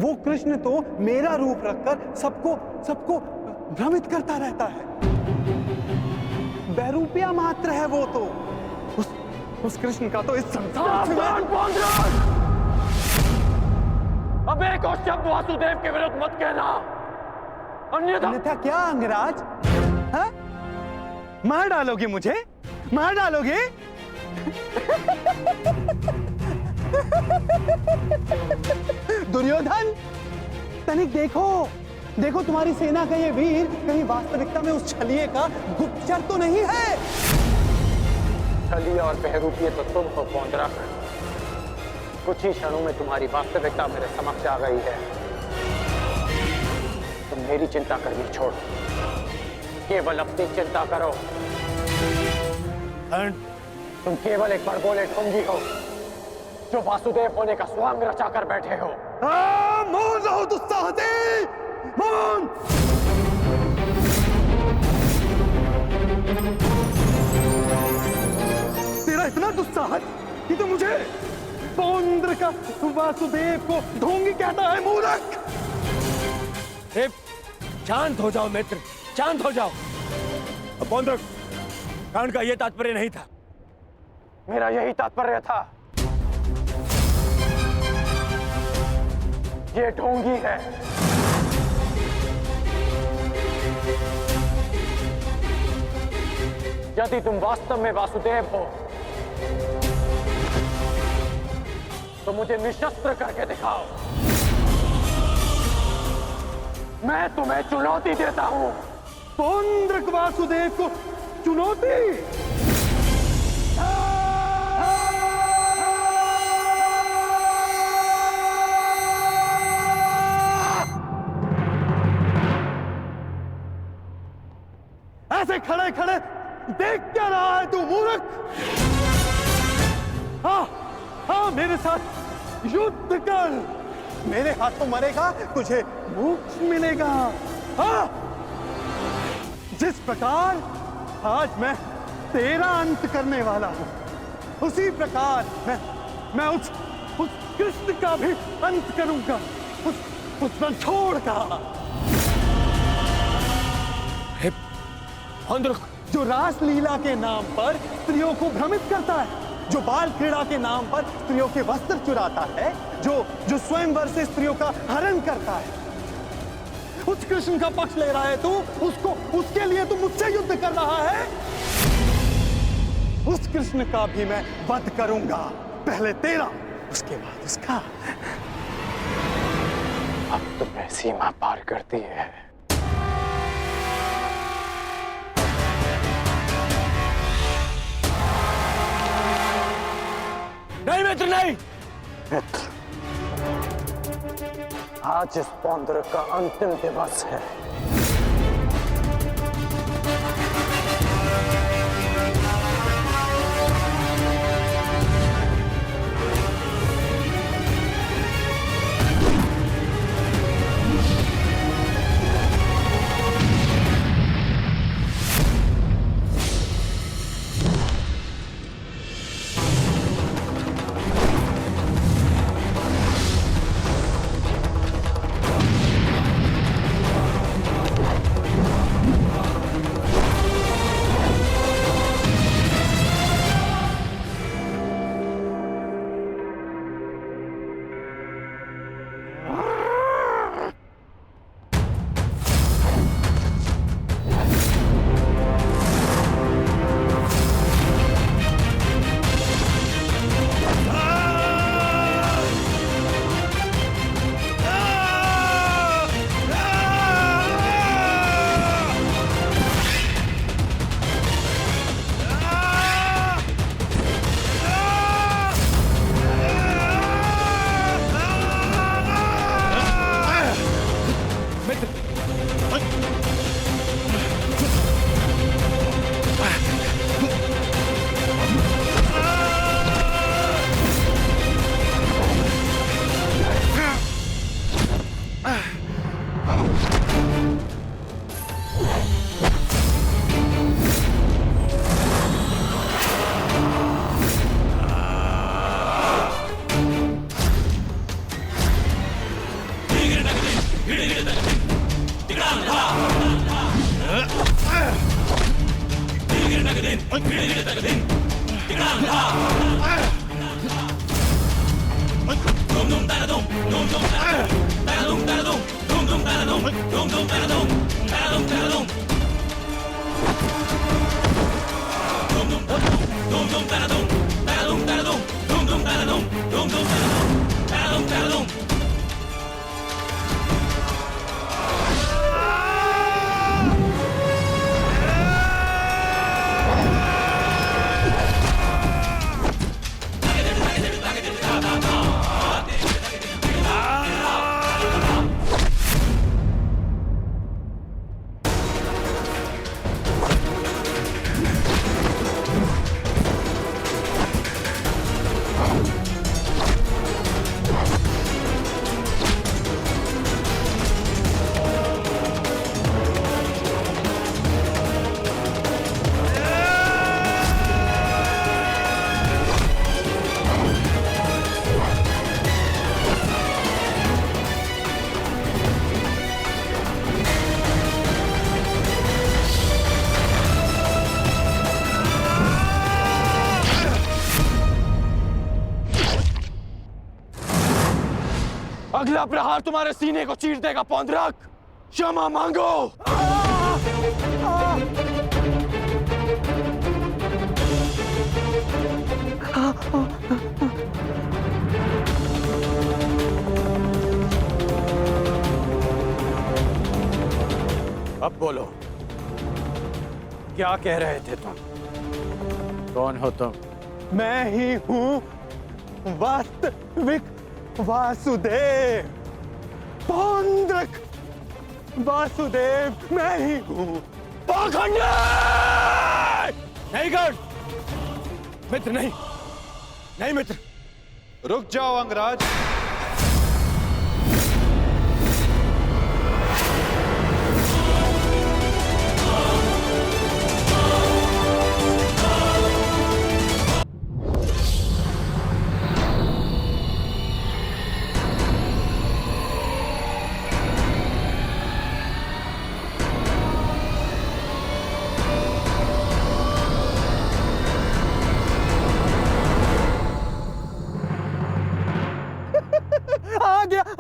वो कृष्ण तो मेरा रूप रखकर सबको सबको भ्रमित करता रहता है। बहरूपिया मात्र है वो तो। उस कृष्ण का तो इस संसार में अब एक और शब्द वासुदेव के विरुद्ध मत कहना, अन्यथा क्या अंगराज? हाँ? मार डालोगे मुझे? मार डालोगे? दुर्योधन, तनिक देखो देखो, तुम्हारी सेना का ये वीर कहीं वास्तविकता में उस छलिए का गुप्तचर तो नहीं है? छलिए और बहरूपिये तो तुम हो पौंड्रक। कुछ ही क्षणों में तुम्हारी वास्तविकता मेरे समक्ष आ गई है। तुम मेरी चिंता करनी छोड़ो, केवल अपनी चिंता करो। तुम केवल एक बड़बोले ढोंगी हो जो वासुदेव होने का स्वांग रचा कर बैठे हो। मौन रहो दुस्साहसी, मौन! तेरा इतना दुस्साहस कि तो मुझे पौंड्र का वासुदेव को ढोंगी कहता है, मूर्ख! शांत हो जाओ मित्र, शांत हो जाओ। पौंड्र, कांड का यह तात्पर्य नहीं था। मेरा यही तात्पर्य था। ये ढोंगी है। यदि तुम वास्तव में वासुदेव हो तो मुझे निशस्त्र करके दिखाओ। मैं तुम्हें चुनौती देता हूं। पौंड्र वासुदेव को चुनौती? ऐसे खड़े खड़े देख क्या रहा है तू, मूर्ख? हाँ हाँ, मेरे साथ युद्ध कर। मेरे हाथों मरेगा, तुझे मोक्ष मिलेगा। हाँ, जिस प्रकार आज मैं तेरा अंत करने वाला हूं, उसी प्रकार मैं उस कृष्ण का भी अंत करूंगा, उस रणछोड़ का। जो रासलीला के नाम पर स्त्रियों को भ्रमित करता है, जो बाल क्रीड़ा के नाम पर स्त्रियों के वस्त्र चुराता है, जो स्वयंवर से स्त्रियों का हरण करता है, उस कृष्ण का पक्ष ले रहा है तू। उसके लिए तू मुझसे युद्ध कर रहा है। उस कृष्ण का भी मैं वध करूंगा, पहले तेरा, उसके बाद उसका। अब तो मैं सीमा पार करती है। नहीं मित्र, नहीं। मित्र, आज इस पौंड्र का अंतिम दिवस है। अगला प्रहार तुम्हारे सीने को चीर देगा पौंद्रक। क्षमा मांगो। अब बोलो, क्या कह रहे थे तुम? कौन हो तुम? मैं ही हूँ वास्तविक वासुदेव, पौंद्रक वासुदेव मैं ही हूँ। पाखंडी! नहीं गण, मित्र नहीं, नहीं मित्र। रुक जाओ अंगराज।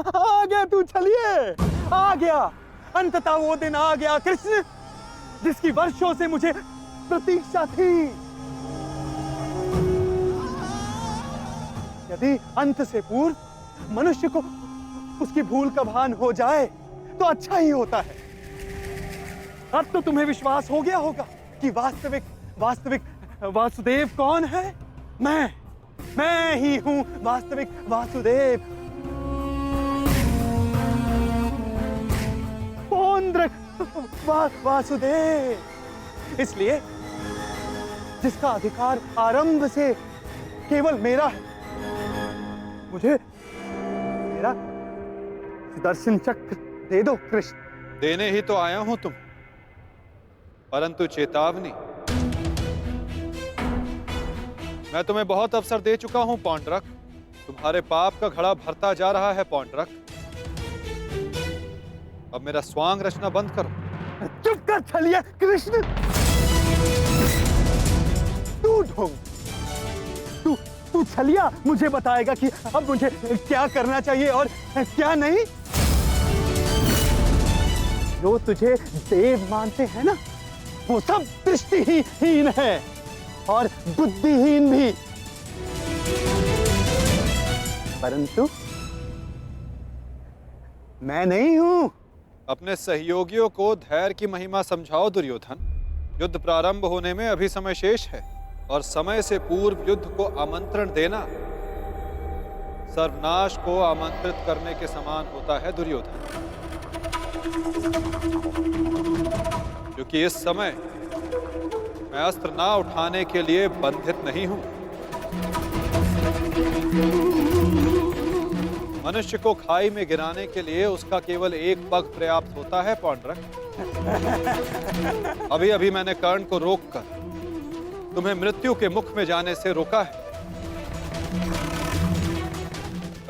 आ गया तू, चलिए आ गया। अंततः वो दिन आ गया कृष्ण, जिसकी वर्षों से मुझे प्रतीक्षा थी। यदि अंत से पूर्व मनुष्य को उसकी भूल का भान हो जाए तो अच्छा ही होता है। अब तो तुम्हें विश्वास हो गया होगा कि वास्तविक वासुदेव कौन है। मैं ही हूं वास्तविक वासुदेव, पौंद्रक वासुदेव। इसलिए जिसका अधिकार आरंभ से केवल मेरा है, मुझे मेरा सुदर्शन चक्र दे दो कृष्ण। देने ही तो आया हूं तुम, परंतु चेतावनी, मैं तुम्हें बहुत अवसर दे चुका हूं पौंड्रक। तुम्हारे पाप का घड़ा भरता जा रहा है पौंड्रक। अब मेरा स्वांग रचना बंद करो। चुप कर छलिया कृष्ण। तू ढोंग, तू छलिया मुझे बताएगा कि अब मुझे क्या करना चाहिए और क्या नहीं। जो तुझे देव मानते हैं ना, वो सब दृष्टिहीन है और बुद्धिहीन भी। परंतु मैं नहीं हूं। अपने सहयोगियों को धैर्य की महिमा समझाओ दुर्योधन। युद्ध प्रारंभ होने में अभी समय शेष है और समय से पूर्व युद्ध को आमंत्रण देना सर्वनाश को आमंत्रित करने के समान होता है दुर्योधन। क्योंकि इस समय मैं अस्त्र ना उठाने के लिए बंधित नहीं हूं। मनुष्य को खाई में गिराने के लिए उसका केवल एक पग पर्याप्त होता है पौंड्रक। अभी अभी मैंने कर्ण को रोककर तुम्हें मृत्यु के मुख में जाने से रोका है।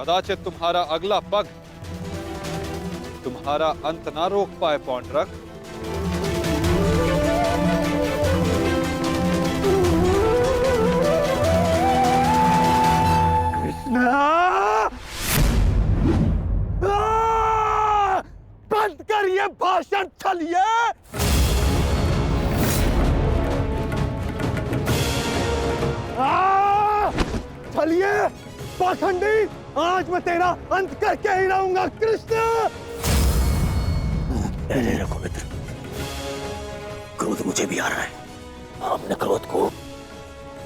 कदाचित तुम्हारा अगला पग तुम्हारा अंत ना रोक पाए पौंड्रक। बंद कर ये भाषण छलिए। छलिए पाखंडी, आज मैं तेरा अंत करके ही रहूंगा कृष्ण। पहले रखो मित्र, क्रोध मुझे भी आ रहा है। अपने क्रोध को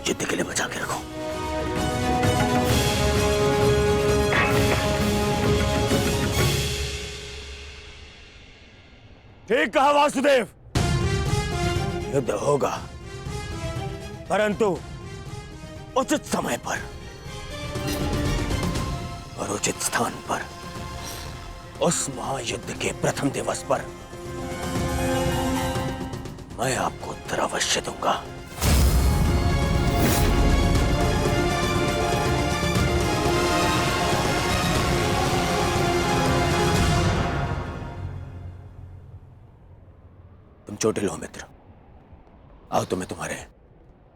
युद्ध के लिए बचा के रखो। ठीक कहा वासुदेव, युद्ध होगा, परंतु उचित समय पर और उचित स्थान पर। उस महायुद्ध के प्रथम दिवस पर मैं आपको उत्तर अवश्य दूंगा। तुम चोटिल हो मित्र, आओ तुम्हें तुम्हारे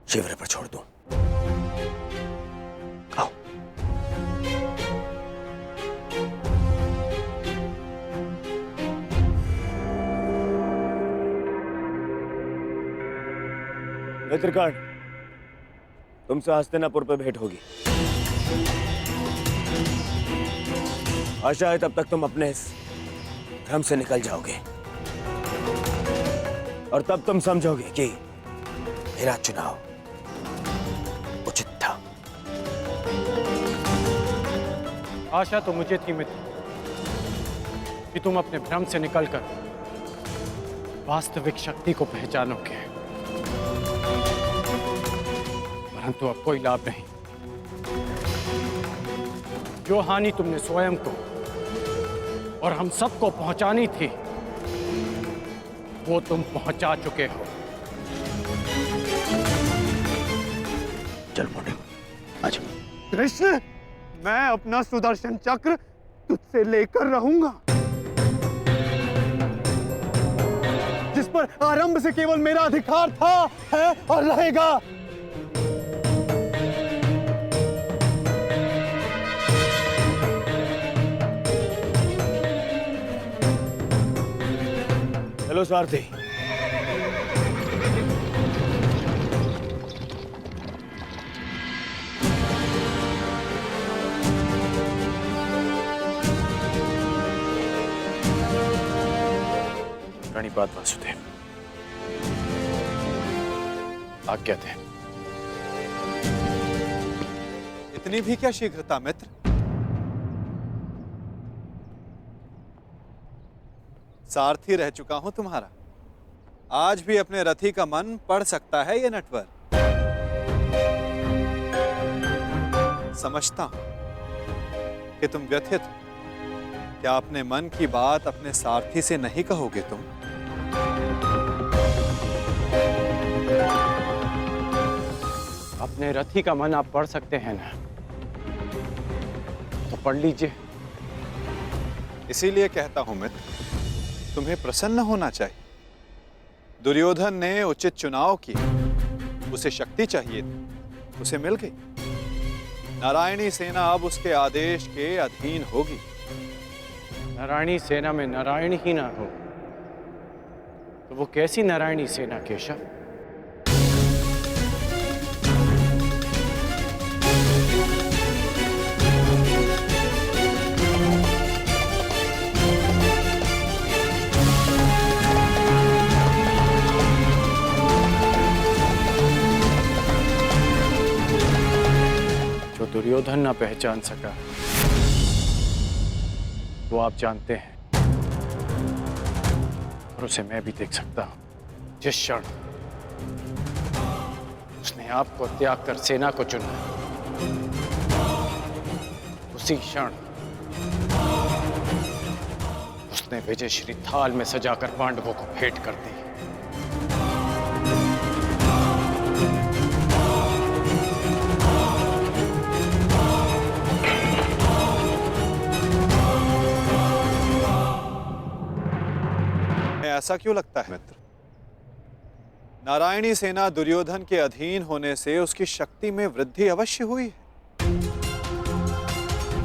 शिविर पर छोड़ दूं। आओ। मित्रकांड, तुमसे हस्तिनापुर पर भेंट होगी। आशा है तब तक तुम अपने इस भ्रम से निकल जाओगे और तब तुम समझोगे कि मेरा चुनाव उचित था। आशा तो मुझे थी मित्र कि तुम अपने भ्रम से निकलकर वास्तविक शक्ति को पहचानोगे, परंतु अब कोई लाभ नहीं। जो हानि तुमने स्वयं को और हम सबको पहुंचानी थी, वो तुम पहुंचा चुके हो। चल मोटे, आज कृष्ण, मैं अपना सुदर्शन चक्र तुझसे लेकर रहूंगा, जिस पर आरंभ से केवल मेरा अधिकार था, है और रहेगा। चलो सारथी। प्रणिपात वासुदेव, आज्ञा थे। इतनी भी क्या शीघ्रता मित्र? सारथी रह चुका हूं तुम्हारा, आज भी अपने रथी का मन पढ़ सकता है ये नटवर। समझता हूं कि तुम व्यथित हो। क्या अपने मन की बात अपने सारथी से नहीं कहोगे तुम? अपने रथी का मन आप पढ़ सकते हैं ना, तो पढ़ लीजिए। इसीलिए कहता हूं मित्र, तुम्हें प्रसन्न होना चाहिए। दुर्योधन ने उचित चुनाव किया, उसे शक्ति चाहिए थी, उसे मिल गई। नारायणी सेना अब उसके आदेश के अधीन होगी। नारायणी सेना में नारायण ही ना हो तो वो कैसी नारायणी सेना केशव? जो दुर्योधन ना पहचान सका वो आप जानते हैं, और उसे मैं भी देख सकता हूं। जिस क्षण उसने आपको त्याग कर सेना को चुना, उसी क्षण उसने विजय श्री थाल में सजाकर पांडवों को भेंट कर दी। ऐसा क्यों लगता है मित्र? नारायणी सेना दुर्योधन के अधीन होने से उसकी शक्ति में वृद्धि अवश्य हुई है।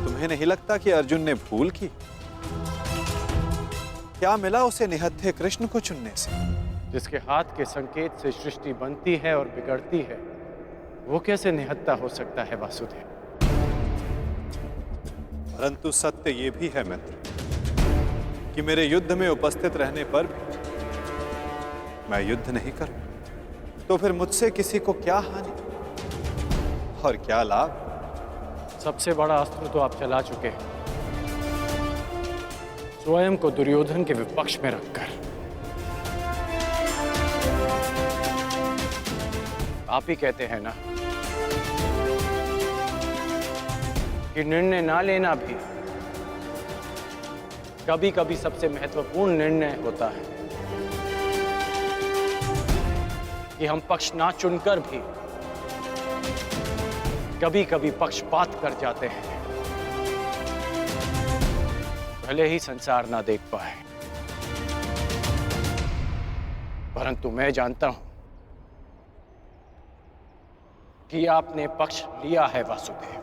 तुम्हें नहीं लगता कि अर्जुन ने भूल की? क्या मिला उसे निहत्थे कृष्ण को चुनने से? जिसके हाथ के संकेत से सृष्टि बनती है और बिगड़ती है, वो कैसे निहत्था हो सकता है वासुदेव? परंतु सत्य ये भी है मित्र कि मेरे युद्ध में उपस्थित रहने पर भी मैं युद्ध नहीं करूं, तो फिर मुझसे किसी को क्या हानि और क्या लाभ? सबसे बड़ा अस्त्र तो आप चला चुके हैं, स्वयं को दुर्योधन के विपक्ष में रखकर। आप ही कहते हैं ना कि निर्णय ना लेना भी कभी कभी सबसे महत्वपूर्ण निर्णय होता है, कि हम पक्ष ना चुनकर भी कभी कभी पक्षपात कर जाते हैं, भले ही संसार ना देख पाए। परंतु मैं जानता हूं कि आपने पक्ष लिया है वासुदेव।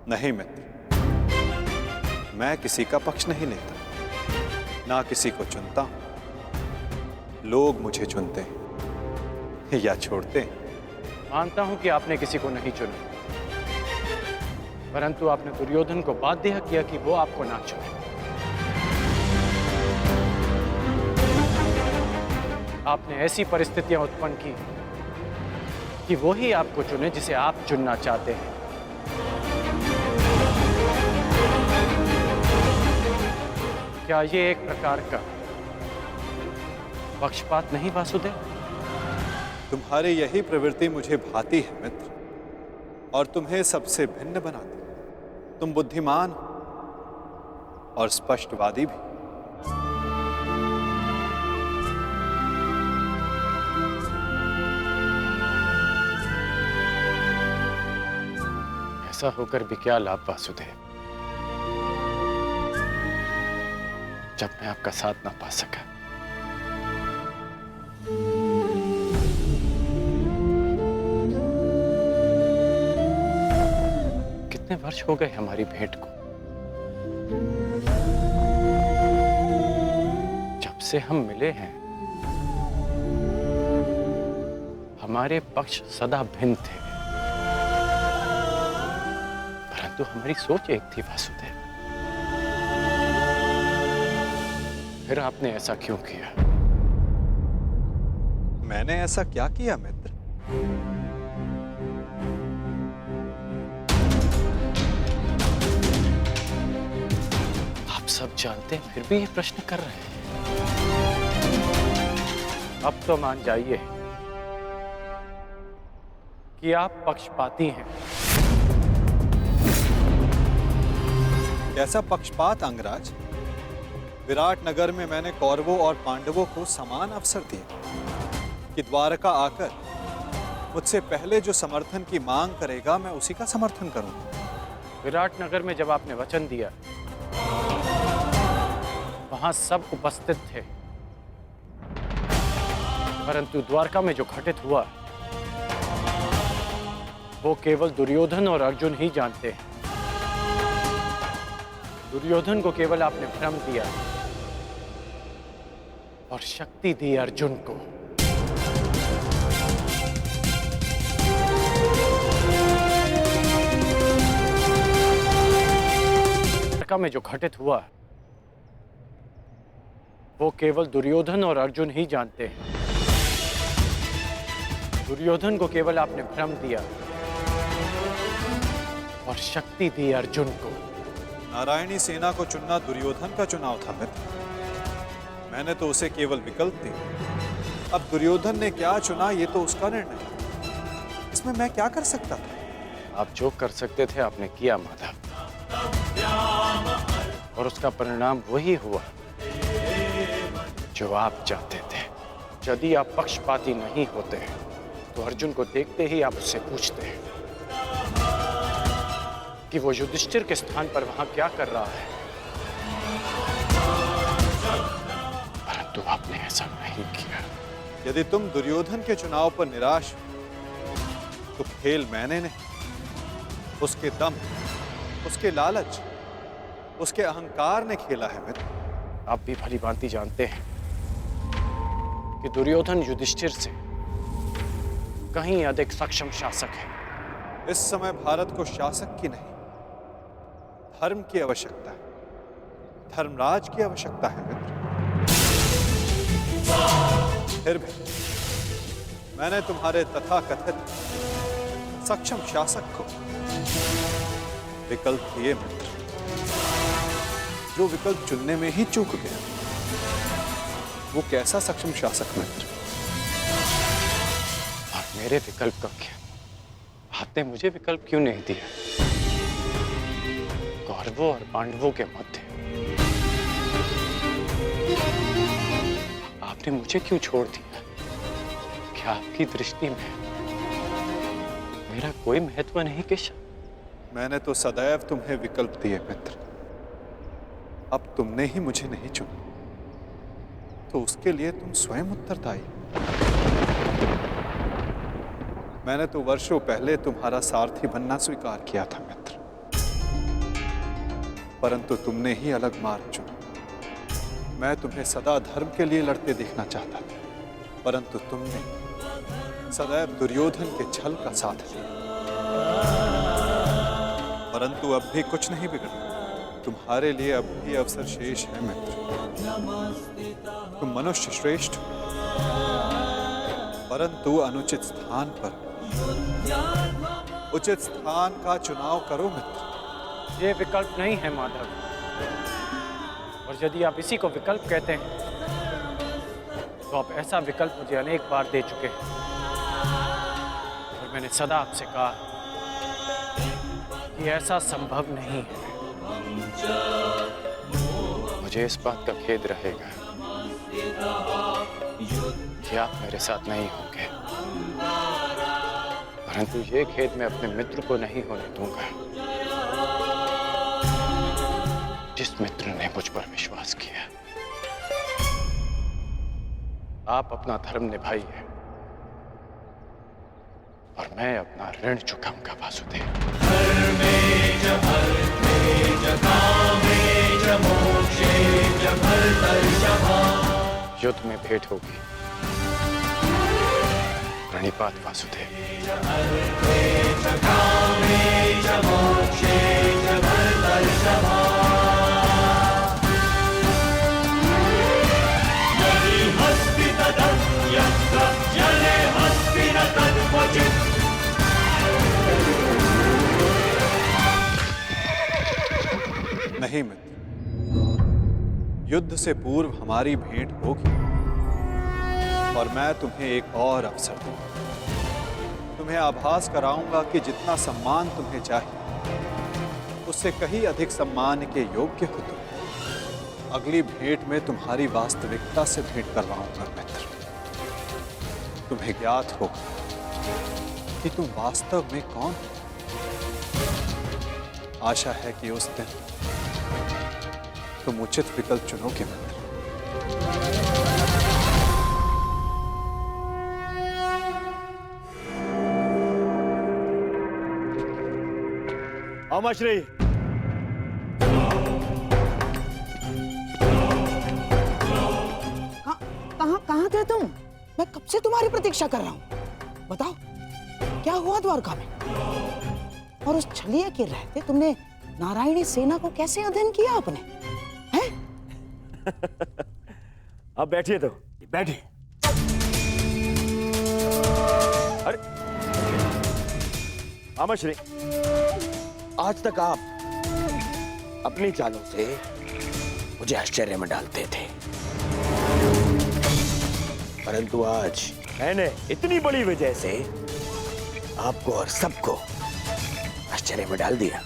नहीं मित्र, मैं किसी का पक्ष नहीं लेता, ना किसी को चुनता हूं। लोग मुझे चुनते हैं या छोड़ते हैं। मानता हूं कि आपने किसी को नहीं चुना, परंतु आपने दुर्योधन को बाध्य किया कि वो आपको ना चुने। आपने ऐसी परिस्थितियां उत्पन्न की कि वो ही आपको चुने जिसे आप चुनना चाहते हैं। क्या ये एक प्रकार का पक्षपात नहीं वासुदेव? तुम्हारी यही प्रवृत्ति मुझे भाती है मित्र, और तुम्हें सबसे भिन्न बनाती। तुम बुद्धिमान हो और स्पष्टवादी भी। ऐसा होकर भी क्या लाभ वासुदेव, जब मैं आपका साथ ना पा सका। कितने वर्ष हो गए हमारी भेंट को? जब से हम मिले हैं हमारे पक्ष सदा भिन्न थे, परंतु हमारी सोच एक थी वासुदेव। फिर आपने ऐसा क्यों किया? मैंने ऐसा क्या किया मित्र? आप सब जानते हैं फिर भी ये प्रश्न कर रहे हैं। अब तो मान जाइए कि आप पक्षपाती हैं। कैसा पक्षपात अंगराज? विराट नगर में मैंने कौरवों और पांडवों को समान अवसर दिए कि द्वारका आकर मुझसे पहले जो समर्थन की मांग करेगा मैं उसी का समर्थन करूंगा। विराट नगर में जब आपने वचन दिया, वहां सब उपस्थित थे, परंतु द्वारका में जो घटित हुआ वो केवल दुर्योधन और अर्जुन ही जानते हैं। दुर्योधन को केवल आपने भ्रम दिया और शक्ति दी अर्जुन को। द्वारका में जो घटित हुआ वो केवल दुर्योधन और अर्जुन ही जानते हैं। दुर्योधन को केवल आपने भ्रम दिया और शक्ति दी अर्जुन को। नारायणी सेना को चुनना दुर्योधन का चुनाव था मित्र, मैंने तो उसे केवल विकल्प दिया। अब दुर्योधन ने क्या चुना ये तो उसका निर्णय, इसमें मैं क्या कर सकता था? आप जो कर सकते थे आपने किया माधव, और उसका परिणाम वही हुआ जो आप चाहते थे। यदि आप पक्षपाती नहीं होते तो अर्जुन को देखते ही आप उससे पूछते कि वो युधिष्ठिर के स्थान पर वहां क्या कर रहा है, परंतु आपने ऐसा नहीं किया। यदि तुम दुर्योधन के चुनाव पर निराश हो, तो खेल मैंने नहीं, उसके दम, उसके लालच, उसके अहंकार ने खेला है मित्र। आप भी भली भांति जानते हैं कि दुर्योधन युधिष्ठिर से कहीं अधिक सक्षम शासक है। इस समय भारत को शासक की नहीं, धर्म की आवश्यकता है, धर्मराज की आवश्यकता है मित्र। फिर भी मैंने तुम्हारे तथाकथित सक्षम शासक को विकल्प दिए मित्र, जो विकल्प चुनने में ही चूक गया। वो कैसा सक्षम शासक मित्र? और मेरे विकल्प का क्या? आपने मुझे विकल्प क्यों नहीं दिया? कौरवों और पांडवों के मध्य आपने मुझे क्यों छोड़ दिया? क्या आपकी दृष्टि में मेरा कोई महत्व नहीं केशव? मैंने तो सदैव तुम्हें विकल्प दिए मित्र, अब तुमने ही मुझे नहीं चुना, तो उसके लिए तुम स्वयं उत्तरदायी। मैंने तो वर्षों पहले तुम्हारा सारथी बनना स्वीकार किया था मित्र, परंतु तुमने ही अलग मार्ग चुना। मैं तुम्हें सदा धर्म के लिए लड़ते देखना चाहता था, परंतु तुमने सदैव दुर्योधन के छल का साथ लिया। परंतु अब भी कुछ नहीं बिगड़ा, तुम्हारे लिए अब भी अवसर शेष है मित्र। तुम मनुष्य श्रेष्ठ हो, परंतु अनुचित स्थान पर, उचित स्थान का चुनाव करो मित्र। ये विकल्प नहीं है माधव, और यदि आप इसी को विकल्प कहते हैं तो आप ऐसा विकल्प मुझे अनेक बार दे चुके हैं, और मैंने सदा आपसे कहा कि ऐसा संभव नहीं है। मुझे इस बात का खेद रहेगा कि आप मेरे साथ नहीं होंगे, परंतु ये खेद मैं अपने मित्र को नहीं होने दूंगा, जिस मित्र ने मुझ पर विश्वास किया। आप अपना धर्म निभाइए और मैं अपना ऋण चुकाऊंगा वासुदेव। युद्ध में भेंट होगी, प्रणिपात वासुदेव। नहीं मित्र, युद्ध से पूर्व हमारी भेंट होगी, और मैं तुम्हें एक और अवसर दूंगा। तुम्हें आभास कराऊंगा कि जितना सम्मान तुम्हें चाहिए, उससे कहीं अधिक सम्मान के योग्य हो तुम। अगली भेंट में तुम्हारी वास्तविकता से भेंट करवाऊंगा मित्र। तुम्हें ज्ञात होगा कि तुम वास्तव में कौन हो। आशा है कि उस दिन तुम उचित विकल्प चुनोगे मित्र। अमश्री, कहाँ थे तुम? मैं कब से तुम्हारी प्रतीक्षा कर रहा हूँ। बताओ क्या हुआ द्वारका में? और उस छलिया के रहते तुमने नारायणी सेना को कैसे अध्ययन किया आपने? हैं? अब बैठिए तो बैठिए। अरे अमश्री, आज तक आप अपनी चालों से मुझे आश्चर्य में डालते थे, परंतु आज मैंने इतनी बड़ी वजह से आपको और सबको आश्चर्य में डाल दिया।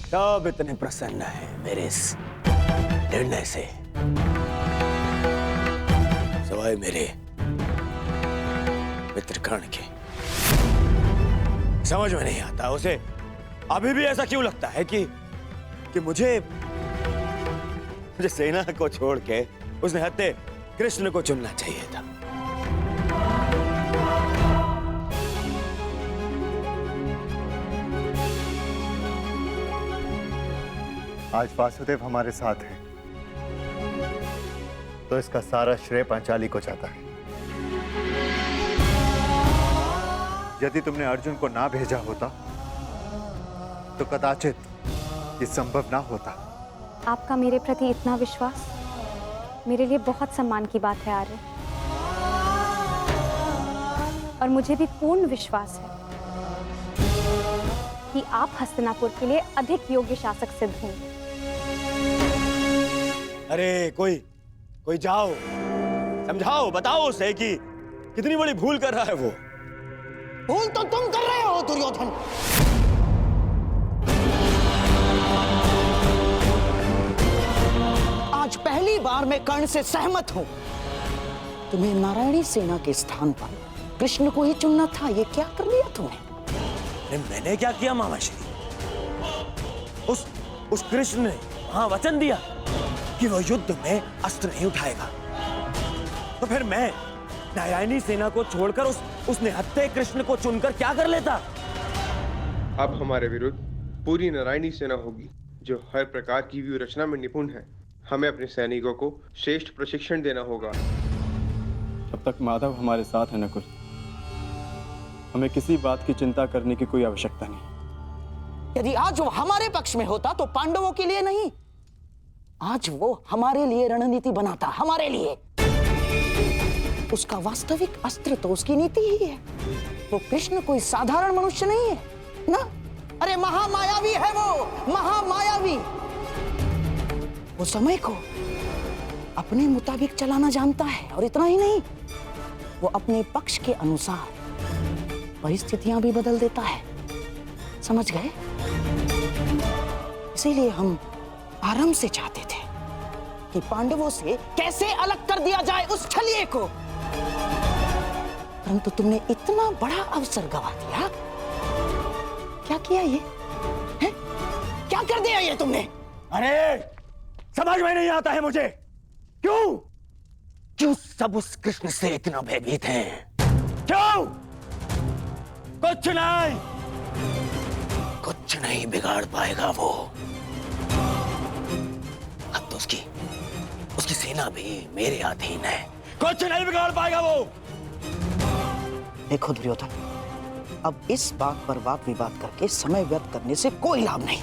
सब इतने प्रसन्न है मेरे इस निर्णय से, सिवाय मेरे मित्र कर्ण के। समझ में नहीं आता उसे अभी भी ऐसा क्यों लगता है कि मुझे सेना को छोड़ के उसने हत्ते कृष्ण को चुनना चाहिए था। आज वासुदेव हमारे साथ है तो इसका सारा श्रेय पांचाली को जाता है। यदि तुमने अर्जुन को ना भेजा होता तो कदाचित ये संभव ना होता। आपका मेरे प्रति इतना विश्वास मेरे लिए बहुत सम्मान की बात है आर्य, और मुझे भी पूर्ण विश्वास है कि आप हस्तिनापुर के लिए अधिक योग्य शासक सिद्ध होंगे। अरे कोई जाओ, समझाओ, बताओ उसे कि कितनी बड़ी भूल कर रहा है वो। भूल तो तुम कर रहे हो दुर्योधन। आज पहली बार मैं कर्ण से सहमत हूं। तुम्हें नारायणी सेना के स्थान पर कृष्ण को ही चुनना था, ये क्या कर लिया तुमने? अरे मैंने क्या किया मामाश्री? उस कृष्ण ने हाँ वचन दिया कि वो युद्ध में अस्त्र नहीं उठाएगा, तो फिर मैं नारायणी सेना को छोड़कर उस निहत्थे कृष्ण को चुनकर क्या कर लेता? अब हमारे विरुद्ध पूरी नारायणी सेना होगी जो हर प्रकार की व्यूह रचना में निपुण है। हमें अपने सैनिकों को श्रेष्ठ प्रशिक्षण देना होगा। जब तक माधव हमारे साथ है नकुल, हमें किसी बात की चिंता करने की कोई आवश्यकता नहीं। यदि आज वो हमारे पक्ष में होता तो पांडवों के लिए नहीं, आज वो हमारे लिए रणनीति बनाता, हमारे लिए। उसका वास्तविक अस्त्र तो उसकी नीति ही है। वो कृष्ण कोई साधारण मनुष्य नहीं है ना। अरे महामायावी है वो, महामायावी। वो समय को अपने मुताबिक चलाना जानता है, और इतना ही नहीं, वो अपने पक्ष के अनुसार परिस्थितियां भी बदल देता है। समझ गए? इसीलिए हम आरंभ से चाहते थे कि पांडवों से कैसे अलग कर दिया जाए उस छलिए को, परंतु तुमने इतना बड़ा अवसर गवा दिया। क्या किया ये है? क्या कर दिया ये तुमने? अरे समझ में नहीं आता है मुझे, क्यों सब उस कृष्ण से इतना भयभीत हैं? क्यों? कुछ नहीं बिगाड़ पाएगा वो। अब तो उसकी सेना भी मेरे अधीन है। कुछ नहीं बिगाड़ पाएगा वो। देखो दुर्योधन, अब इस बात पर वाद विवाद करके समय व्यर्थ करने से कोई लाभ नहीं।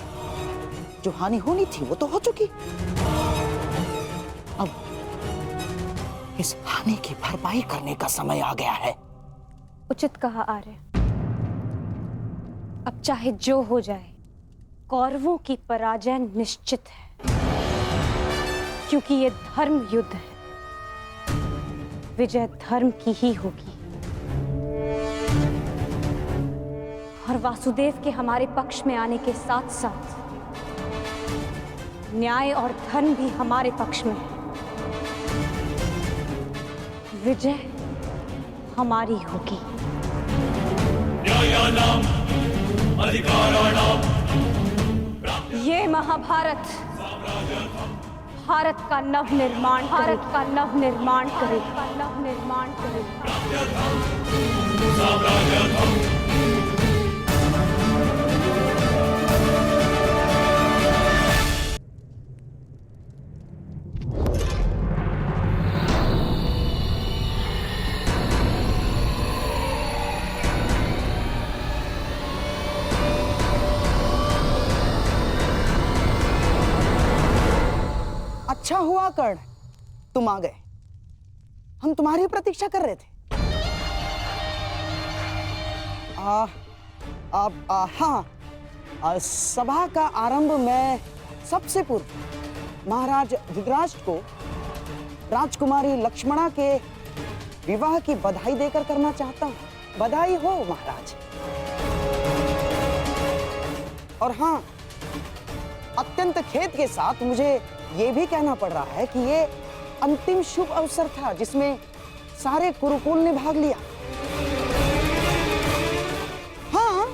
जो हानि होनी थी वो तो हो चुकी। अब इस हानि की भरपाई करने का समय आ गया है। उचित कहा आर्य। अब चाहे जो हो जाए, कौरवों की पराजय निश्चित है, क्योंकि ये धर्म युद्ध है। विजय धर्म की ही होगी, और वासुदेव के हमारे पक्ष में आने के साथ साथ न्याय और धर्म भी हमारे पक्ष में है। विजय हमारी होगी। ये महाभारत भारत का नवनिर्माण करेगा। अच्छा हुआ कर्ण, तुम आ गए। हम तुम्हारी प्रतीक्षा कर रहे थे। हाँ, सभा का आरंभ मैं सबसे पूर्व महाराज धृतराष्ट्र को राजकुमारी लक्ष्मणा के विवाह की बधाई देकर करना चाहता हूँ। बधाई हो महाराज। और हाँ, अत्यंत खेद के साथ मुझे ये भी कहना पड़ रहा है कि ये अंतिम शुभ अवसर था जिसमें सारे कुरुकुल ने भाग लिया। हाँ,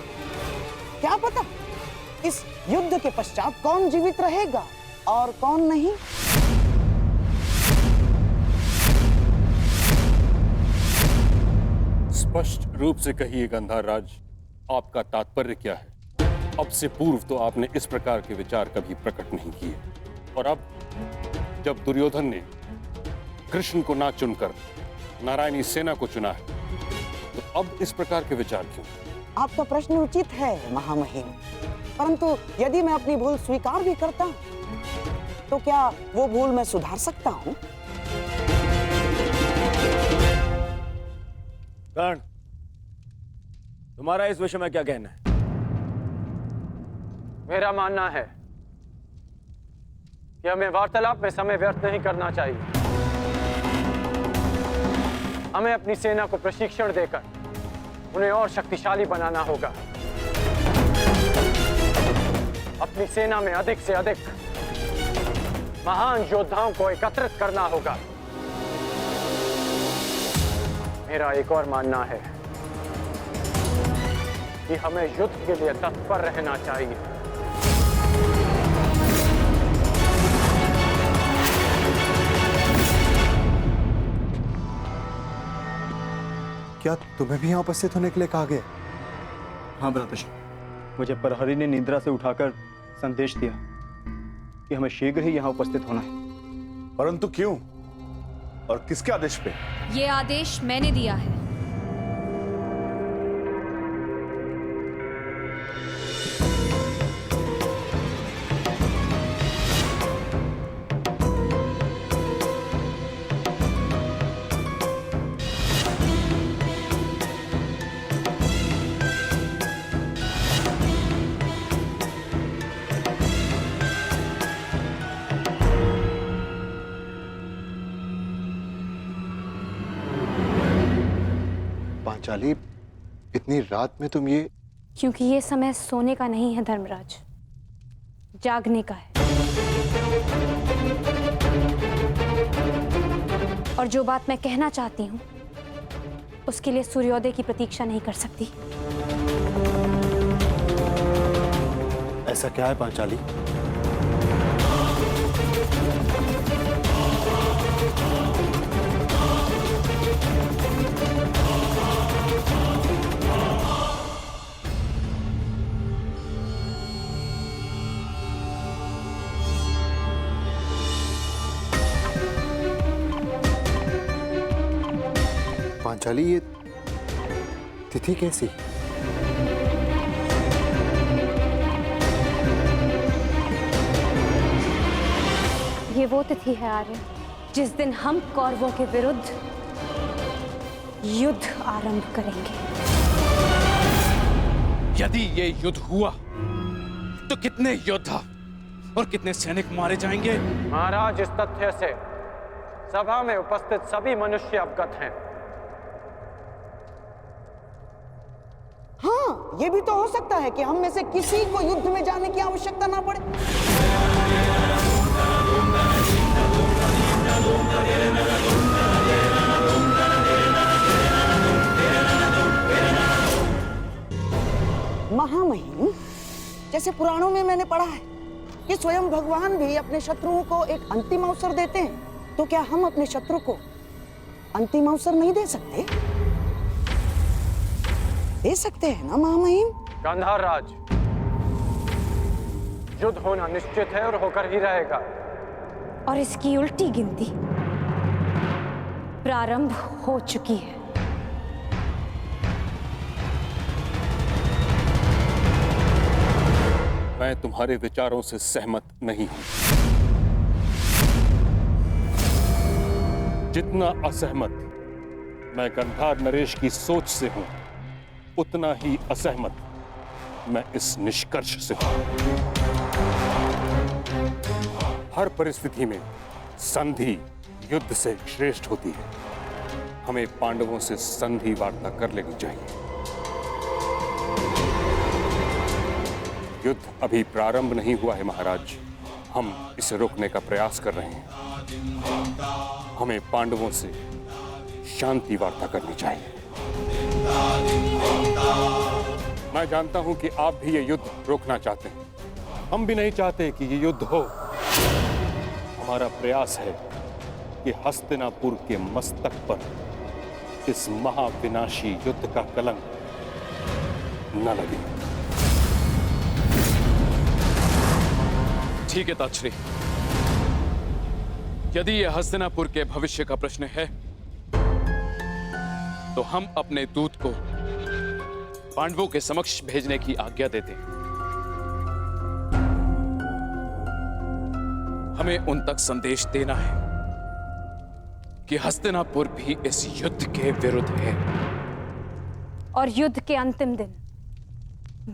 इस युद्ध के पश्चात कौन जीवित रहेगा और कौन नहीं? स्पष्ट रूप से कहिए गंधार राज, आपका तात्पर्य क्या है? अब से पूर्व तो आपने इस प्रकार के विचार कभी प्रकट नहीं किए, और अब जब दुर्योधन ने कृष्ण को ना चुनकर नारायणी सेना को चुना है, तो अब इस प्रकार के विचार क्यों? आपका प्रश्न उचित है महामहिम, परंतु यदि मैं अपनी भूल स्वीकार भी करता हूं, तो क्या वो भूल मैं सुधार सकता हूं? कर्ण, तुम्हारा इस विषय में क्या कहना है? मेरा मानना है कि हमें वार्तालाप में समय व्यर्थ नहीं करना चाहिए। हमें अपनी सेना को प्रशिक्षण देकर उन्हें और शक्तिशाली बनाना होगा। अपनी सेना में अधिक से अधिक महान योद्धाओं को एकत्रित करना होगा। मेरा एक और मानना है कि हमें युद्ध के लिए तत्पर रहना चाहिए। क्या तुम्हें भी यहाँ उपस्थित होने के लिए कहा गया? हाँ भ्राताश्री, मुझे प्रहरी ने निद्रा से उठाकर संदेश दिया कि हमें शीघ्र ही यहाँ उपस्थित होना है। परंतु क्यों और किसके आदेश पे? ये आदेश मैंने दिया है। पांचाली, इतनी रात में तुम ये? क्योंकि ये समय सोने का नहीं है धर्मराज, जागने का है। और जो बात मैं कहना चाहती हूँ उसके लिए सूर्योदय की प्रतीक्षा नहीं कर सकती। ऐसा क्या है पांचाली? पांचाली, ये तिथि कैसी? ये वो तिथि है आर्य जिस दिन हम कौरवों के विरुद्ध युद्ध आरंभ करेंगे। यदि ये युद्ध हुआ तो कितने योद्धा और कितने सैनिक मारे जाएंगे? महाराज, इस तथ्य से सभा में उपस्थित सभी मनुष्य अवगत हैं। हाँ, ये भी तो हो सकता है कि हम में से किसी को युद्ध में जाने की आवश्यकता ना पड़े। महामहिम, जैसे पुराणों में मैंने पढ़ा है कि स्वयं भगवान भी अपने शत्रुओं को एक अंतिम अवसर देते हैं, तो क्या हम अपने शत्रु को अंतिम अवसर नहीं दे सकते? दे सकते हैं ना महामहिम? गांधार राज, युद्ध होना निश्चित है और होकर ही रहेगा। और इसकी उल्टी गिनती प्रारंभ हो चुकी है। मैं तुम्हारे विचारों से सहमत नहीं हूं। जितना असहमत मैं गंधार नरेश की सोच से हूं, उतना ही असहमत मैं इस निष्कर्ष से हूं। हर परिस्थिति में संधि युद्ध से श्रेष्ठ होती है। हमें पांडवों से संधि वार्ता कर लेनी चाहिए। युद्ध अभी प्रारंभ नहीं हुआ है महाराज, हम इसे रोकने का प्रयास कर रहे हैं। हमें पांडवों से शांति वार्ता करनी चाहिए। मैं जानता हूं कि आप भी ये युद्ध रोकना चाहते हैं, हम भी नहीं चाहते कि ये युद्ध हो। हमारा प्रयास है कि हस्तिनापुर के मस्तक पर इस महाविनाशी युद्ध का कलंक न लगे। ठीक है ताक्षरी, यदि यह हस्तिनापुर के भविष्य का प्रश्न है तो हम अपने दूत को पांडवों के समक्ष भेजने की आज्ञा देते हैं। हमें उन तक संदेश देना है कि हस्तिनापुर भी इस युद्ध के विरुद्ध है। और युद्ध के अंतिम दिन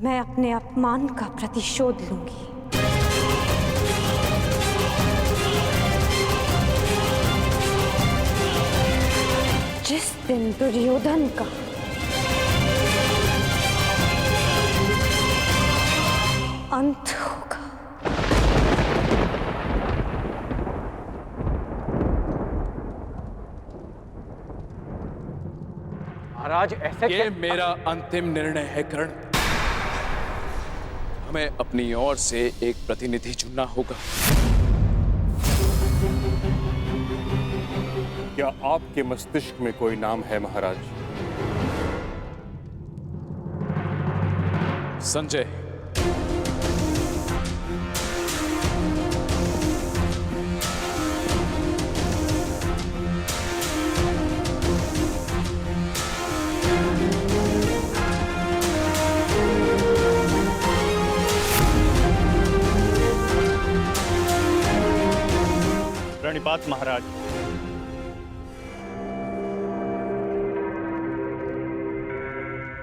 मैं अपने अपमान का प्रतिशोध लूंगी। जिस दिन दुर्योधन का अंत होगा। महाराज ऐसे ये मेरा अंतिम निर्णय है कर्ण। हमें अपनी ओर से एक प्रतिनिधि चुनना होगा। क्या आपके मस्तिष्क में कोई नाम है महाराज? संजय। प्रणिपात महाराज।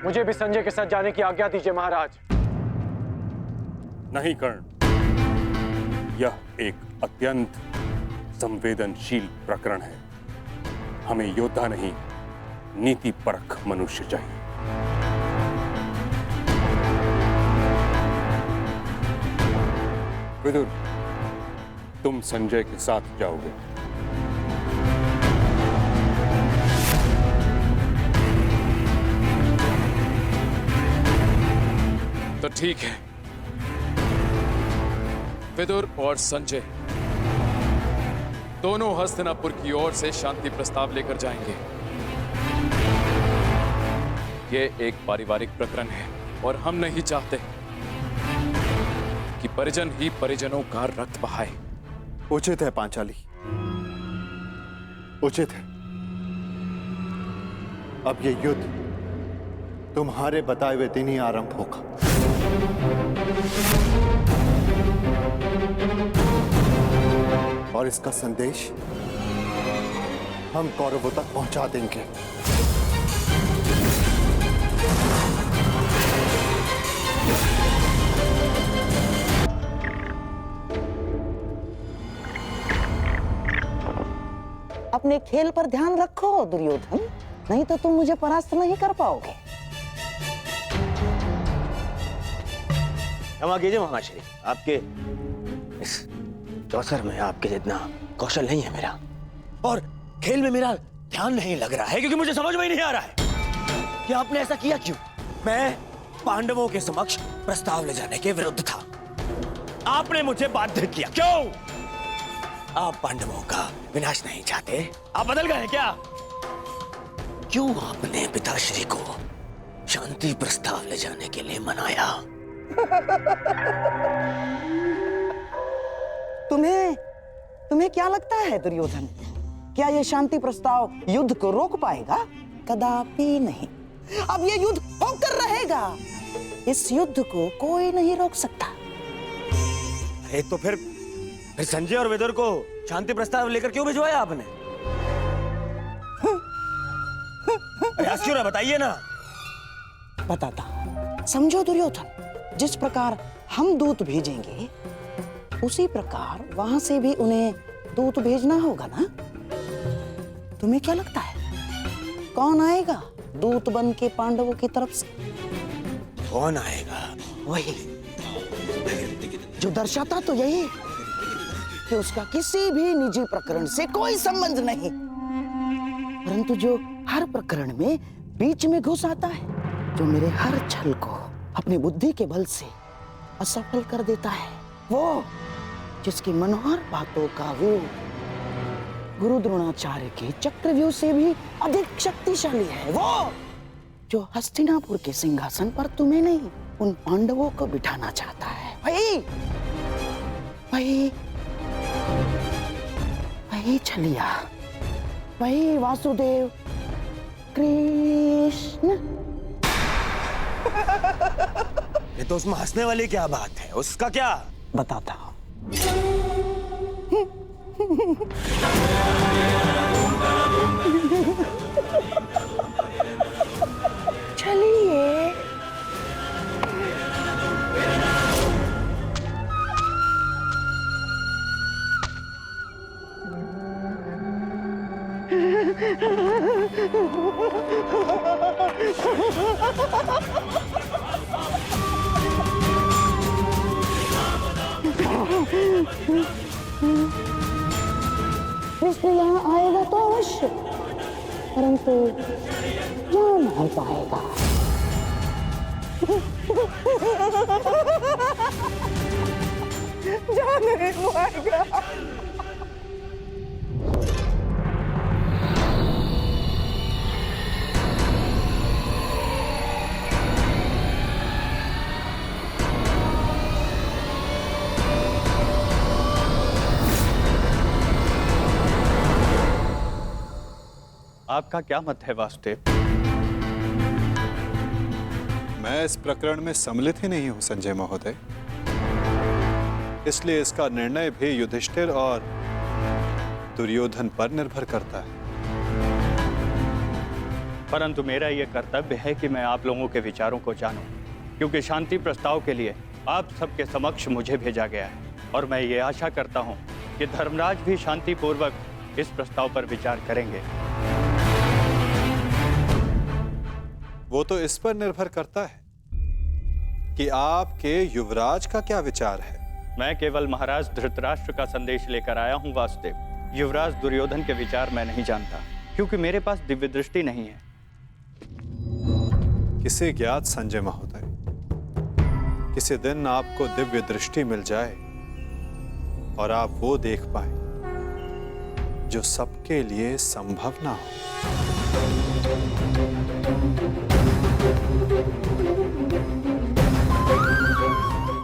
मुझे भी संजय के साथ जाने की आज्ञा दीजिए महाराज। नहीं कर्ण, यह एक अत्यंत संवेदनशील प्रकरण है। हमें योद्धा नहीं, नीति परख मनुष्य चाहिए। विदुर, तुम संजय के साथ जाओगे। तो ठीक है, विदुर और संजय दोनों हस्तिनापुर की ओर से शांति प्रस्ताव लेकर जाएंगे। ये एक पारिवारिक प्रकरण है और हम नहीं चाहते कि परिजन ही परिजनों का रक्त बहाए। उचित है पांचाली, उचित है। अब ये युद्ध तुम्हारे बताए हुए दिन ही आरंभ होगा। और इसका संदेश हम कौरवों तक पहुंचा देंगे। अपने खेल पर ध्यान रखो दुर्योधन, नहीं तो तुम मुझे परास्त नहीं कर पाओगे। क्षमा कीजिए महाश्री, आपके इस अवसर में आपके जितना कौशल नहीं है मेरा, और खेल में मेरा ध्यान नहीं लग रहा है क्योंकि मुझे समझ में ही नहीं आ रहा है कि आपने ऐसा किया क्यों। मैं पांडवों के समक्ष प्रस्ताव ले जाने के विरुद्ध था, आपने मुझे बाध्य किया। क्यों? आप पांडवों का विनाश नहीं चाहते? आप बदल गए क्या? क्यों आपने पिताश्री को शांति प्रस्ताव ले जाने के लिए मनाया? तुम्हें क्या लगता है दुर्योधन, क्या यह शांति प्रस्ताव युद्ध को रोक पाएगा? कदापि नहीं। अब यह युद्ध होकर रहेगा। इस युद्ध को कोई नहीं रोक सकता। अरे तो फिर संजय और विदुर को शांति प्रस्ताव लेकर क्यों भिजवाया आपने? क्यों ना बताइए ना। बताता। समझो दुर्योधन, जिस प्रकार हम दूत भेजेंगे उसी प्रकार वहां से भी उन्हें दूत भेजना होगा ना। तुम्हें क्या लगता है कौन आएगा दूत बन के पांडवों की तरफ से? कौन आएगा? वही जो दर्शाता तो यही कि उसका किसी भी निजी प्रकरण से कोई संबंध नहीं, परंतु जो हर प्रकरण में बीच में घुस आता है, जो मेरे हर छल को अपनी बुद्धि के बल से असफल कर देता है। वो जिसकी मनोहर बातों का वो गुरु द्रोणाचार्य के चक्रव्यूह से भी अधिक शक्तिशाली है, वो जो हस्तिनापुर के सिंहासन पर तुम्हें नहीं उन पांडवों को बिठाना चाहता है। वही छलिया, वही वासुदेव कृष्ण। ये तो उसमें हंसने वाली क्या बात है, उसका क्या? बताता हूं। चलिए। कृष्ण यहाँ आएगा तो अवश्य, परंतु यहाँ नहीं पाएगा। जा नहीं पाएगा। आपका क्या मत है वासुदेव? मैं इस प्रकरण में सम्मिलित ही नहीं हूं संजय महोदय, इसलिए इसका निर्णय भी युधिष्ठिर और दुर्योधन पर निर्भर करता है। परंतु मेरा यह कर्तव्य है कि मैं आप लोगों के विचारों को जानूं, क्योंकि शांति प्रस्ताव के लिए आप सबके समक्ष मुझे भेजा गया है और मैं ये आशा करता हूं कि धर्मराज भी शांतिपूर्वक इस प्रस्ताव पर विचार करेंगे। वो तो इस पर निर्भर करता है कि आपके युवराज का क्या विचार है। मैं केवल महाराज धृतराष्ट्र का संदेश लेकर आया हूं वासुदेव। युवराज दुर्योधन के विचार मैं नहीं जानता, क्योंकि मेरे पास दिव्य दृष्टि नहीं है। किसे ज्ञात संजय महोदय, किसी दिन आपको दिव्य दृष्टि मिल जाए और आप वो देख पाए जो सबके लिए संभव ना हो।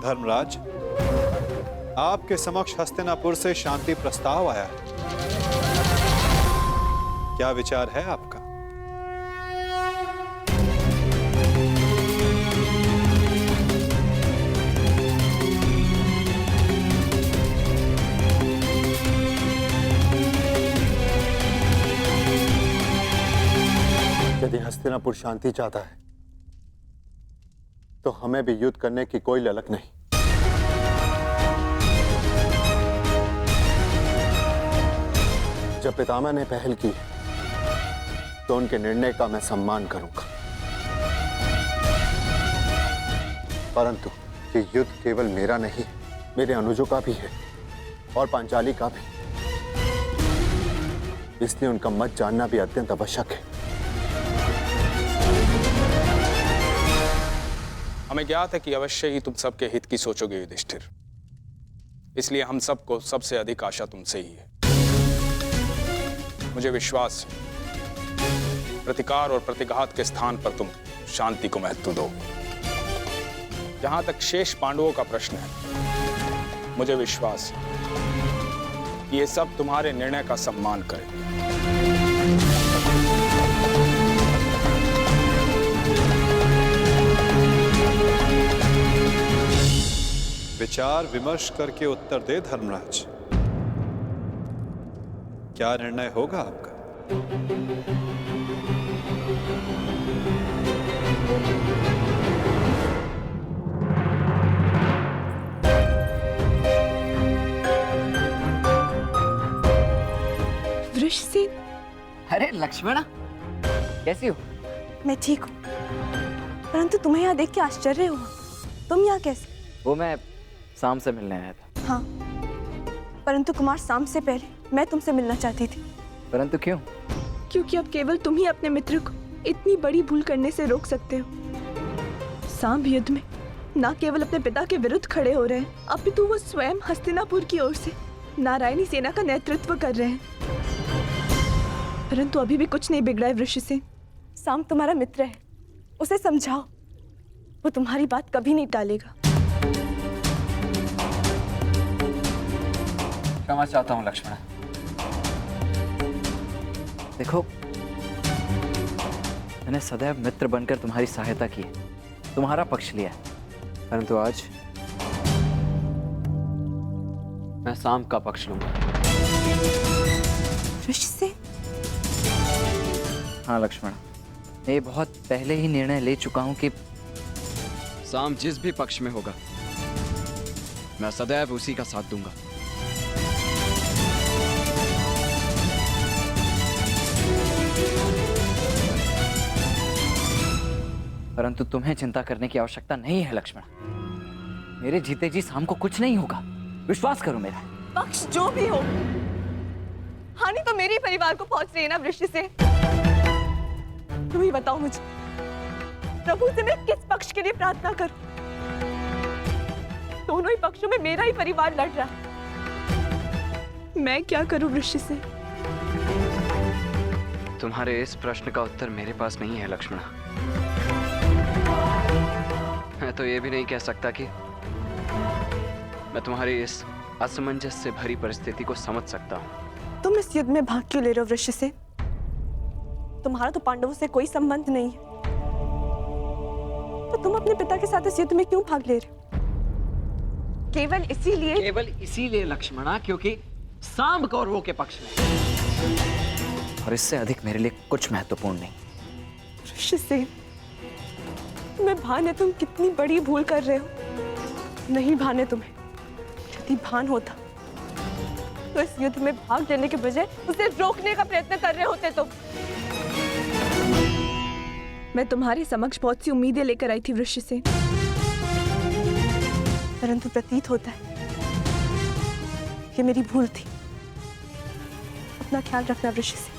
धर्मराज, आपके समक्ष हस्तिनापुर से शांति प्रस्ताव आया है, क्या विचार है आपका? यदि हस्तिनापुर शांति चाहता है तो हमें भी युद्ध करने की कोई ललक नहीं। जब पितामह ने पहल की तो उनके निर्णय का मैं सम्मान करूंगा, परंतु ये युद्ध केवल मेरा नहीं, मेरे अनुजों का भी है और पांचाली का भी, इसलिए उनका मत जानना भी अत्यंत आवश्यक है। हमें ज्ञात है कि अवश्य ही तुम सबके हित की सोचोगे युधिष्ठिर, इसलिए हम सबको सबसे अधिक आशा तुमसे ही है। मुझे विश्वास है प्रतिकार और प्रतिघात के स्थान पर तुम शांति को महत्व दो। जहां तक शेष पांडवों का प्रश्न है, मुझे विश्वास है कि ये सब तुम्हारे निर्णय का सम्मान करें। विचार विमर्श करके उत्तर दे धर्मराज, क्या निर्णय होगा आपका? वृषसेन। अरे लक्ष्मणा, कैसी हो? मैं ठीक हूँ, परंतु तुम्हें यहाँ देख के आश्चर्य हुआ। तुम यहाँ कैसे? वो मैं शाम से मिलने आया था। हाँ, परंतु कुमार शाम से पहले मैं तुमसे मिलना चाहती थी। परंतु क्यों? क्योंकि अब केवल तुम ही अपने मित्र को इतनी बड़ी भूल करने से रोक सकते हो। सांब युद्ध में ना केवल अपने पिता के विरुद्ध खड़े हो रहे हैं, अपितु वो स्वयं हस्तिनापुर की ओर से नारायणी सेना का नेतृत्व कर रहे हैं। परंतु अभी भी कुछ नहीं बिगड़ा है वृषसेन। साम तुम्हारा मित्र है, उसे समझाओ, वो तुम्हारी बात कभी नहीं टालेगा। क्षमा चाहता हूँ लक्ष्मण। देखो, मैंने सदैव मित्र बनकर तुम्हारी सहायता की है, तुम्हारा पक्ष लिया है, परंतु आज मैं साम का पक्ष लूंगा। वृषसेन? हाँ लक्ष्मण, मैं ये बहुत पहले ही निर्णय ले चुका हूं कि साम जिस भी पक्ष में होगा मैं सदैव उसी का साथ दूंगा। परंतु तुम्हें चिंता करने की आवश्यकता नहीं है लक्ष्मण। मेरे जीते जी साम को कुछ नहीं होगा, विश्वास करो मेरा। पक्ष जो भी हो, हानि तो मेरे परिवार को पहुंच रही है ना वृषसेन। तुम ही बताओ मुझे, प्रभु से मैं किस पक्ष के लिए प्रार्थना करूं? दोनों ही पक्षों में मेरा ही परिवार लड़ रहा है। मैं क्या करूं वृषसेन? तुम्हारे इस प्रश्न का उत्तर मेरे पास नहीं है लक्ष्मण। मैं तो ये भी नहीं कह सकता कि मैं तुम्हारी इस असमंजस से भरी परिस्थिति को समझ सकता हूँ। तुम इस युद्ध में भाग क्यों ले रहे हो वृषसेन? तुम्हारा तो पांडवों से कोई संबंध नहीं है, तो तुम अपने पिता के साथ इस युद्ध में क्यों भाग ले रहे हो? केवल इसीलिए? केवल इसीलिए लक्ष्मणा, क्योंकि साम कौरवों के पक्ष में, और इससे अधिक मेरे लिए कुछ महत्वपूर्ण नहीं। वृषसेन, मैं भान है तुम कितनी बड़ी भूल कर रहे हो। नहीं भान है तुम्हें, यदि भान होता तो इस युद्ध में भाग लेने के बजाय उसे रोकने का प्रयत्न कर रहे होते तुम। मैं तुम्हारे समक्ष बहुत सी उम्मीदें लेकर आई थी वृषसेन, परंतु प्रतीत होता है कि मेरी भूल थी। अपना ख्याल रखना वृषसेन।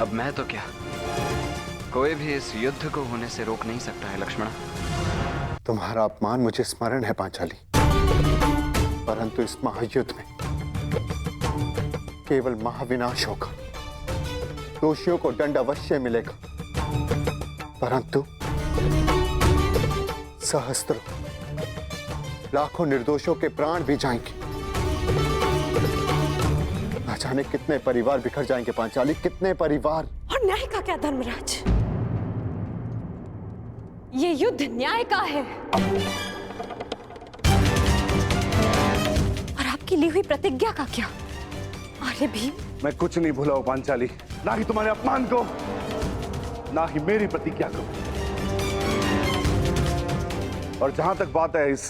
अब मैं तो क्या, कोई भी इस युद्ध को होने से रोक नहीं सकता है लक्ष्मण। तुम्हारा अपमान मुझे स्मरण है पांचाली, परंतु इस महायुद्ध में केवल महाविनाश होगा। दोषियों को दंड अवश्य मिलेगा, परंतु सहस्त्रों लाखों निर्दोषों के प्राण भी जाएंगे। न जाने कितने परिवार बिखर जाएंगे पांचाली, कितने परिवार। और न्याय का क्या धर्मराज? ये युद्ध न्याय का है, और आपकी ली हुई प्रतिज्ञा का क्या? अरे भीम, मैं कुछ नहीं भूला हूं पांचाली, ना ही तुम्हारे अपमान को, ना ही मेरी प्रतिज्ञा को। और जहां तक बात है इस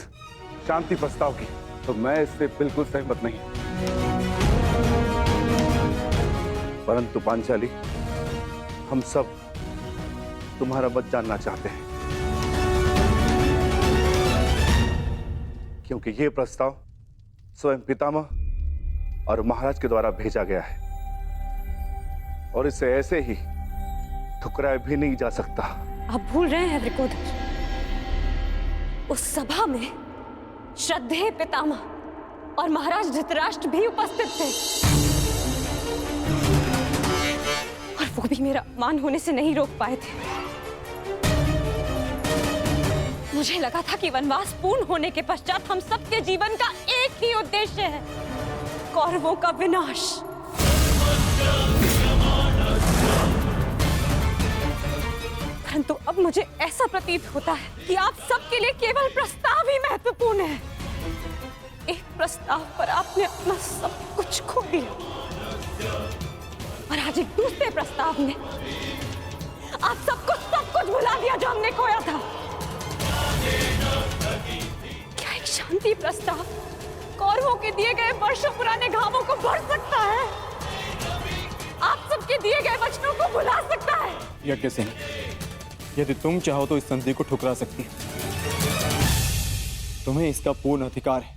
शांति प्रस्ताव की, तो मैं इससे बिल्कुल सहमत नहीं। परंतु पांचाली, हम सब तुम्हारा मत जानना चाहते हैं, क्योंकि यह प्रस्ताव स्वयं पितामह और महाराज के द्वारा भेजा गया है, और इसे ऐसे ही ठुकराया भी नहीं जा सकता। आप भूल रहे हैं वृकोदर, उस सभा में श्रद्धेय पितामह और महाराज धृतराष्ट्र भी उपस्थित थे, और वो भी मेरा अपमान होने से नहीं रोक पाए थे। मुझे लगा था कि वनवास पूर्ण होने के पश्चात हम सबके जीवन का एक ही उद्देश्य है, कौरवों का विनाश। परंतु अब मुझे ऐसा प्रतीत होता है कि आप सबके लिए केवल प्रस्ताव ही महत्वपूर्ण है। एक प्रस्ताव पर आपने अपना सब कुछ खो दिया, और आज एक दूसरे प्रस्ताव में आप सब कुछ भुला दिया जो हमने खोया था। क्या एक शांति प्रस्ताव कौरवों के दिए गए वर्षों पुराने घावों को भर सकता है? आप सबके दिए गए वचनों को भुला सकता है? यज्ञसेन, यदि तुम चाहो तो इस संधि को ठुकरा सकती है। तुम्हें इसका पूर्ण अधिकार है,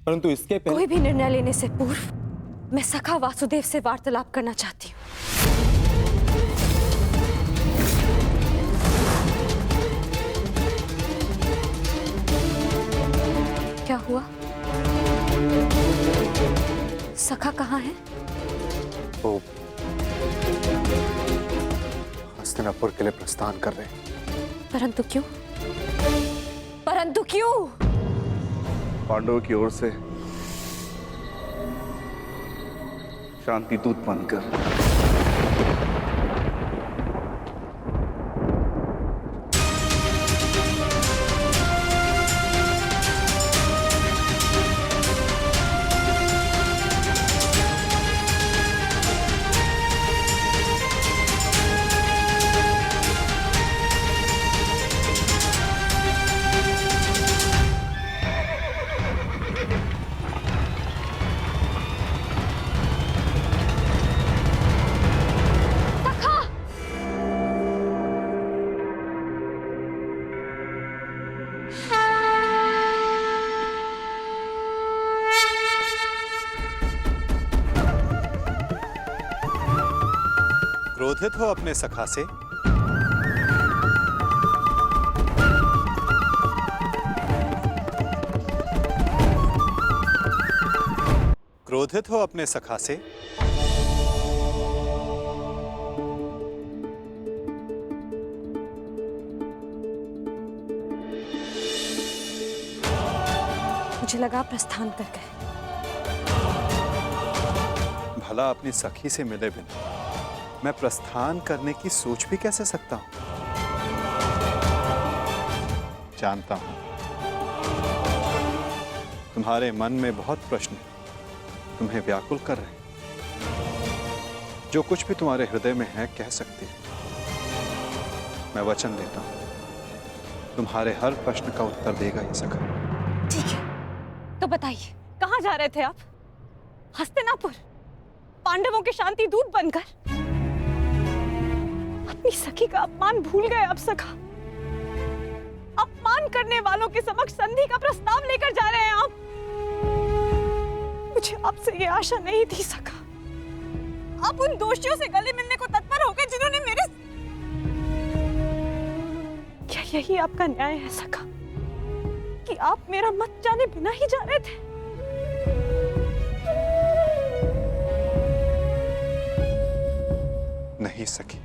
परंतु इसके पहले कोई भी निर्णय लेने से पूर्व मैं सखा वासुदेव से वार्तालाप करना चाहती हूँ। क्या हुआ? सखा कहाँ है? वो हस्तिनापुर के लिए प्रस्थान कर रहे हैं। परंतु क्यों? परंतु क्यों? पांडवों की ओर से शांति दूत बनकर। क्रोधित हो अपने सखा से? क्रोधित हो अपने सखा से? मुझे लगा प्रस्थान कर गए। भला अपनी सखी से मिले बिना मैं प्रस्थान करने की सोच भी कैसे सकता हूं? जानता हूं तुम्हारे मन में बहुत प्रश्न तुम्हें व्याकुल कर रहे हैं। जो कुछ भी तुम्हारे हृदय में है कह सकते हो। मैं वचन देता हूं तुम्हारे हर प्रश्न का उत्तर देगा ये सखा। ठीक है, तो बताइए कहाँ जा रहे थे आप? हस्तिनापुर, पांडवों के शांति दूत बनकर? अपनी सखी का अपमान भूल गए आप सखा। अपमान करने वालों के समक्ष संधि का प्रस्ताव लेकर जा रहे हैं आप। मुझे आपसे ये आशा नहीं थी सखा। आप उन दोषियों से गले मिलने को तत्पर हो गए जिन्होंने मेरे। क्या यही आपका न्याय है सखा कि आप मेरा मत जाने बिना ही जा रहे थे? नहीं सखी,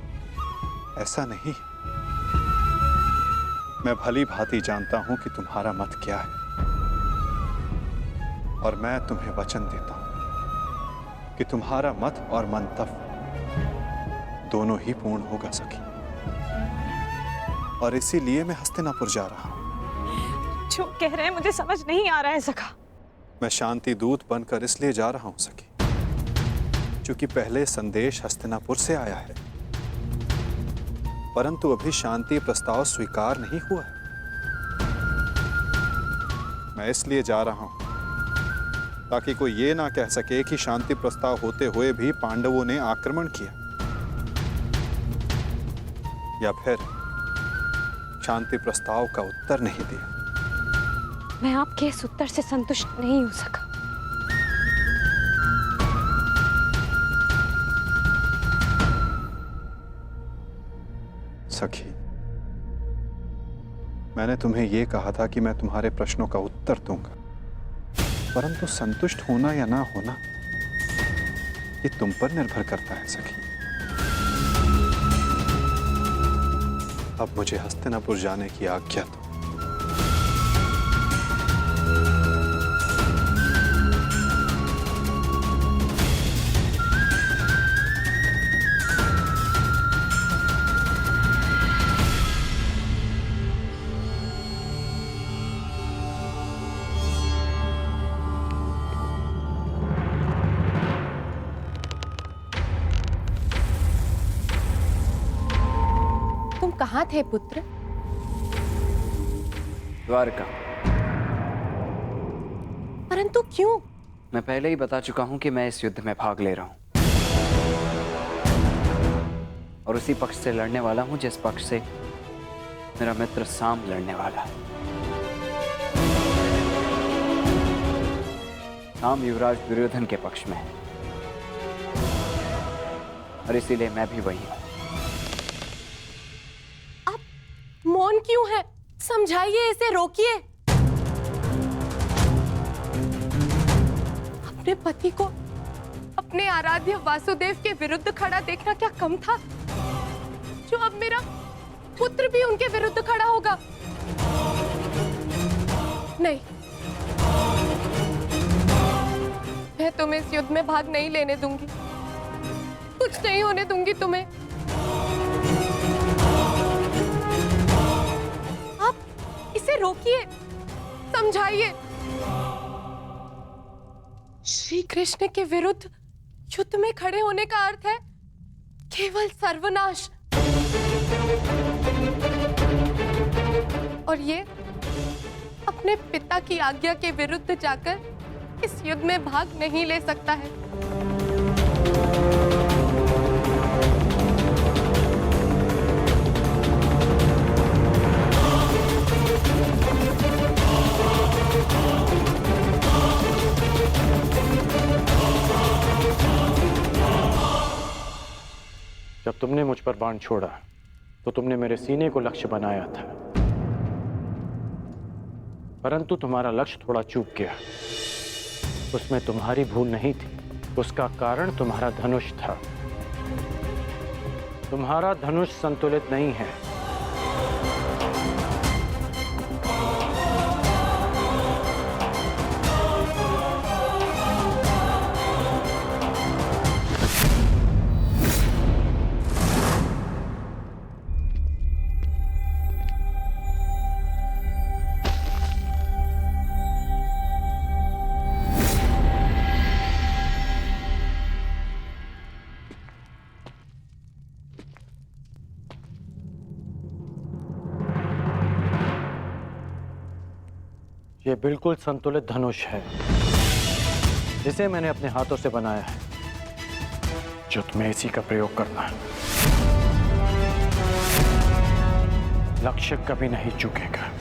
ऐसा नहीं। मैं भली भांति जानता हूं कि तुम्हारा मत क्या है, और मैं तुम्हें वचन देता हूं कि तुम्हारा मत और मंतव्य दोनों ही पूर्ण होगा सखी। और इसीलिए मैं हस्तिनापुर जा रहा हूं। जो कह रहे हैं मुझे समझ नहीं आ रहा है सखा। मैं शांति दूत बनकर इसलिए जा रहा हूं सखी क्योंकि पहले संदेश हस्तिनापुर से आया है, परंतु अभी शांति प्रस्ताव स्वीकार नहीं हुआ है। मैं इसलिए जा रहा हूं ताकि कोई ये ना कह सके कि शांति प्रस्ताव होते हुए भी पांडवों ने आक्रमण किया, या फिर शांति प्रस्ताव का उत्तर नहीं दिया। मैं आपके इस उत्तर से संतुष्ट नहीं हो सका। सखी, मैंने तुम्हें यह कहा था कि मैं तुम्हारे प्रश्नों का उत्तर दूंगा, परंतु संतुष्ट होना या ना होना ये तुम पर निर्भर करता है सखी। अब मुझे हस्तिनापुर जाने की आज्ञा दो। कहाँ थे पुत्र? द्वारका। परंतु क्यों? मैं पहले ही बता चुका हूं कि मैं इस युद्ध में भाग ले रहा हूं, और उसी पक्ष से लड़ने वाला हूं जिस पक्ष से मेरा मित्र साम लड़ने वाला है। साम युवराज दुर्योधन के पक्ष में है, और इसीलिए मैं भी वही हूं। मौन क्यों है? समझाइए, इसे रोकिए। अपने पति को अपने आराध्य वासुदेव के विरुद्ध खड़ा देखना क्या कम था, जो अब मेरा पुत्र भी उनके विरुद्ध खड़ा होगा? नहीं, मैं तुम्हें इस युद्ध में भाग नहीं लेने दूंगी। कुछ नहीं होने दूंगी तुम्हें। आप इसे रोकिए, समझाइए। श्री कृष्ण के विरुद्ध युद्ध में खड़े होने का अर्थ है केवल सर्वनाश। और ये अपने पिता की आज्ञा के विरुद्ध जाकर इस युद्ध में भाग नहीं ले सकता है। जब तुमने मुझ पर बाण छोड़ा तो तुमने मेरे सीने को लक्ष्य बनाया था, परंतु तुम्हारा लक्ष्य थोड़ा चूक गया। उसमें तुम्हारी भूल नहीं थी, उसका कारण तुम्हारा धनुष था। तुम्हारा धनुष संतुलित नहीं है। ये बिल्कुल संतुलित धनुष है। इसे मैंने अपने हाथों से बनाया है, जो तुम्हें इसी का प्रयोग करना है। लक्ष्य कभी नहीं चूकेगा।